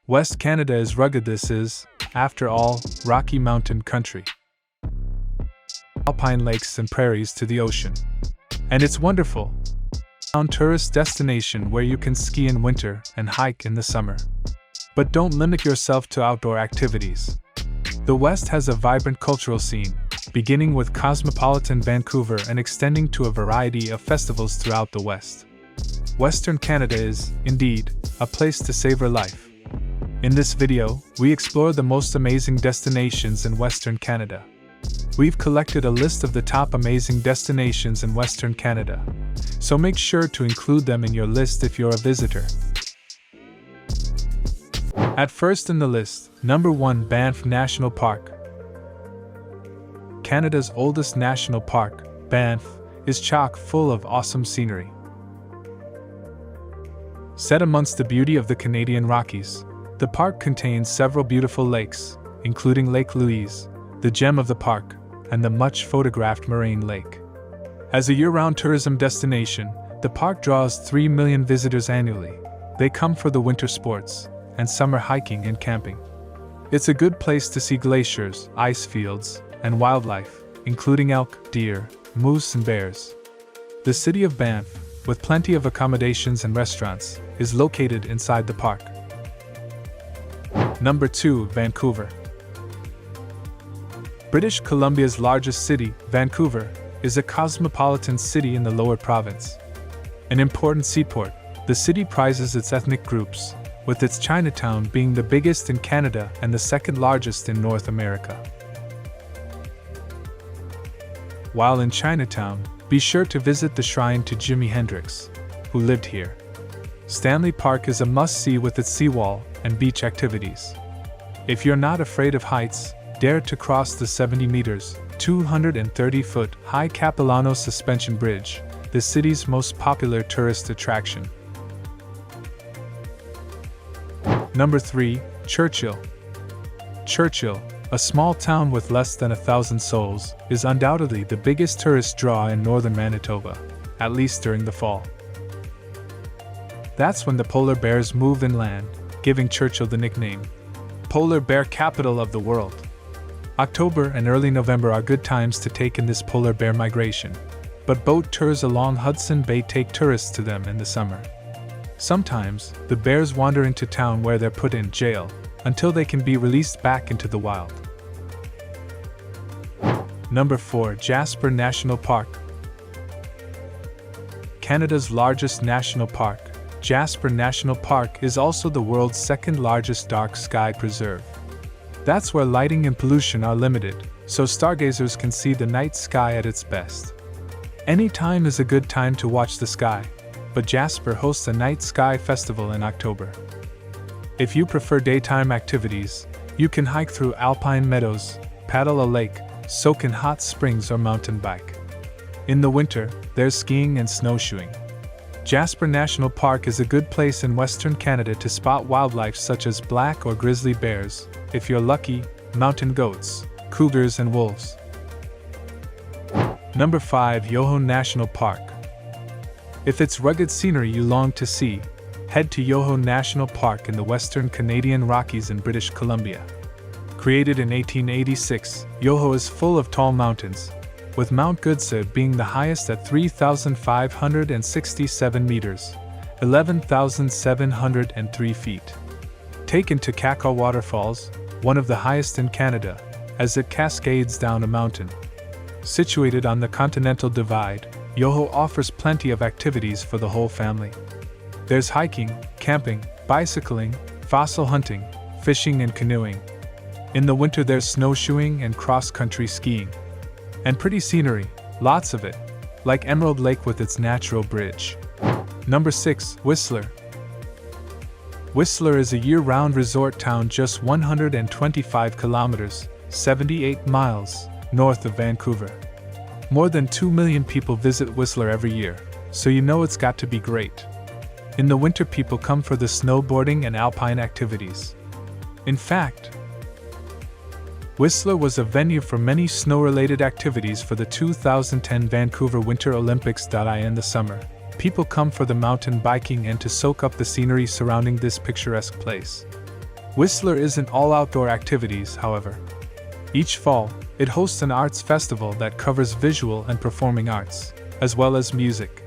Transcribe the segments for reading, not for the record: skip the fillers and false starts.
West Canada is rugged. This is, after all, Rocky Mountain country. Alpine lakes and prairies to the ocean. And it's wonderful. A tourist destination where you can ski in winter and hike in the summer. But don't limit yourself to outdoor activities. The West has a vibrant cultural scene, beginning with cosmopolitan Vancouver and extending to a variety of festivals throughout the West. Western Canada is, indeed, a place to savor life. In this video, we explore the most amazing destinations in Western Canada. We've collected a list of the top amazing destinations in Western Canada, so make sure to include them in your list if you're a visitor. At first in the list, number 1, Banff National Park. Canada's oldest national park, Banff, is chock full of awesome scenery. Set amongst the beauty of the Canadian Rockies, the park contains several beautiful lakes, including Lake Louise, the gem of the park, and the much-photographed Moraine Lake. As a year-round tourism destination, the park draws 3 million visitors annually. They come for the winter sports and summer hiking and camping. It's a good place to see glaciers, ice fields, and wildlife, including elk, deer, moose, and bears. The city of Banff, with plenty of accommodations and restaurants, is located inside the park. Number 2, Vancouver. British Columbia's largest city, Vancouver, is a cosmopolitan city in the lower province. An important seaport, the city prizes its ethnic groups, with its Chinatown being the biggest in Canada and the second largest in North America. While in Chinatown, be sure to visit the shrine to Jimi Hendrix, who lived here. Stanley Park is a must-see with its seawall and beach activities. If you're not afraid of heights, dare to cross the 70 meters, 230-foot high Capilano Suspension Bridge, the city's most popular tourist attraction. Number 3, Churchill. Churchill, a small town with less than 1,000 souls, is undoubtedly the biggest tourist draw in northern Manitoba, at least during the fall. That's when the polar bears move inland, giving Churchill the nickname Polar Bear Capital of the World. October and early November are good times to take in this polar bear migration, but boat tours along Hudson Bay take tourists to them in the summer. Sometimes, the bears wander into town where they're put in jail, until they can be released back into the wild. Number 4, Jasper National Park. Canada's largest national park, Jasper National Park is also the world's second largest dark sky preserve. That's where lighting and pollution are limited, so stargazers can see the night sky at its best. Any time is a good time to watch the sky, but Jasper hosts a night sky festival in October. If you prefer daytime activities, you can hike through alpine meadows, paddle a lake, soak in hot springs, or mountain bike. In the winter, there's skiing and snowshoeing. Jasper National Park is a good place in Western Canada to spot wildlife such as black or grizzly bears, if you're lucky, mountain goats, cougars, and wolves. Number 5, Yoho National Park. If it's rugged scenery you long to see, head to Yoho National Park in the Western Canadian Rockies in British Columbia. Created in 1886, Yoho is full of tall mountains, with Mount Goodsay being the highest at 3,567 meters, 11,703 feet. Take into Kakwa Waterfalls, one of the highest in Canada, as it cascades down a mountain. Situated on the Continental Divide, Yoho offers plenty of activities for the whole family. There's hiking, camping, bicycling, fossil hunting, fishing, and canoeing. In the winter there's snowshoeing and cross-country skiing. And pretty scenery, lots of it, like Emerald Lake with its natural bridge. Number 6, Whistler. Whistler is a year-round resort town just 125 kilometers, 78 miles, north of Vancouver. More than 2 million people visit Whistler every year, so you know it's got to be great. In the winter people come for the snowboarding and alpine activities. In fact, Whistler was a venue for many snow-related activities for the 2010 Vancouver Winter Olympics. In the summer, people come for the mountain biking and to soak up the scenery surrounding this picturesque place. Whistler isn't all outdoor activities, however. Each fall, it hosts an arts festival that covers visual and performing arts, as well as music.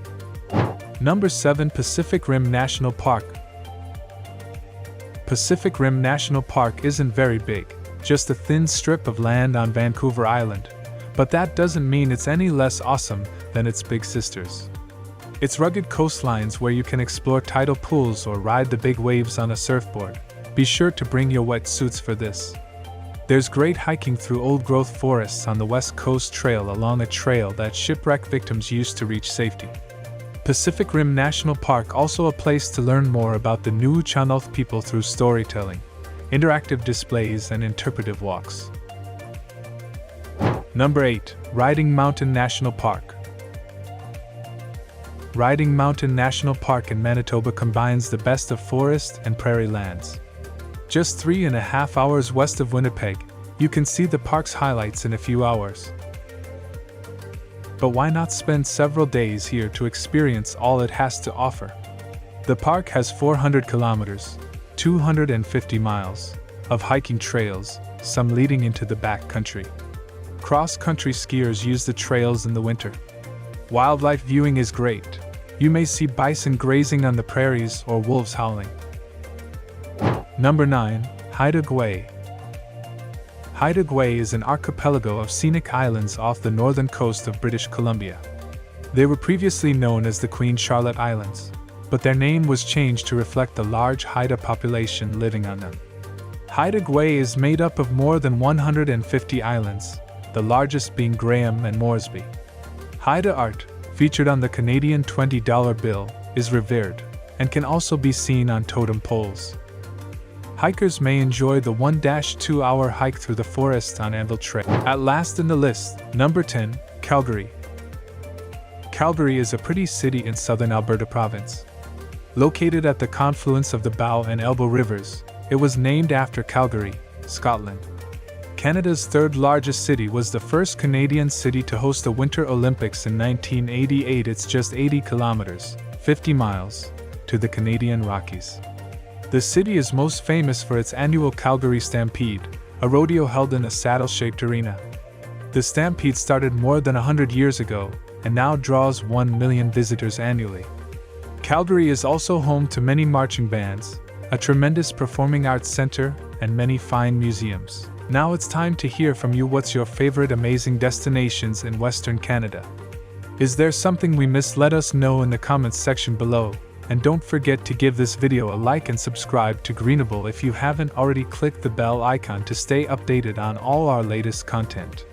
Number 7. Pacific Rim National Park. Pacific Rim National Park isn't very big, just a thin strip of land on Vancouver Island, but that doesn't mean it's any less awesome than its big sisters. Its rugged coastlines where you can explore tidal pools or ride the big waves on a surfboard. Be sure to bring your wetsuits for this. There's great hiking through old-growth forests on the West Coast Trail along a trail that shipwreck victims used to reach safety. Pacific Rim National Park also a place to learn more about the Nuu-chah-nulth people through storytelling, interactive displays and interpretive walks. Number 8. Riding Mountain National Park. Riding Mountain National Park in Manitoba combines the best of forest and prairie lands. Just 3.5 hours west of Winnipeg, you can see the park's highlights in a few hours. But why not spend several days here to experience all it has to offer? The park has 400 kilometers, 250 miles, of hiking trails, some leading into the backcountry. Cross-country skiers use the trails in the winter. Wildlife viewing is great. You may see bison grazing on the prairies or wolves howling. Number 9. Haida Gwaii. Haida Gwaii is an archipelago of scenic islands off the northern coast of British Columbia. They were previously known as the Queen Charlotte Islands, but their name was changed to reflect the large Haida population living on them. Haida Gwaii is made up of more than 150 islands, the largest being Graham and Moresby. Haida art, featured on the Canadian $20 bill, is revered, and can also be seen on totem poles. Hikers may enjoy the 1-2 hour hike through the forest on Anvil Trail. At last in the list, number 10, Calgary. Calgary is a pretty city in southern Alberta province. Located at the confluence of the Bow and Elbow rivers, it was named after Calgary, Scotland. Canada's third largest city, was the first Canadian city to host the Winter Olympics in 1988. It's just 80 kilometers, 50 miles, to the Canadian Rockies. The city is most famous for its annual Calgary Stampede, a rodeo held in a saddle-shaped arena. The Stampede started more than 100 years ago, and now draws 1 million visitors annually. Calgary is also home to many marching bands, a tremendous performing arts center, and many fine museums. Now it's time to hear from you. What's your favorite amazing destinations in Western Canada? Is there something we missed? Let us know in the comments section below. And don't forget to give this video a like and subscribe to Greenable if you haven't already. Click the bell icon to stay updated on all our latest content.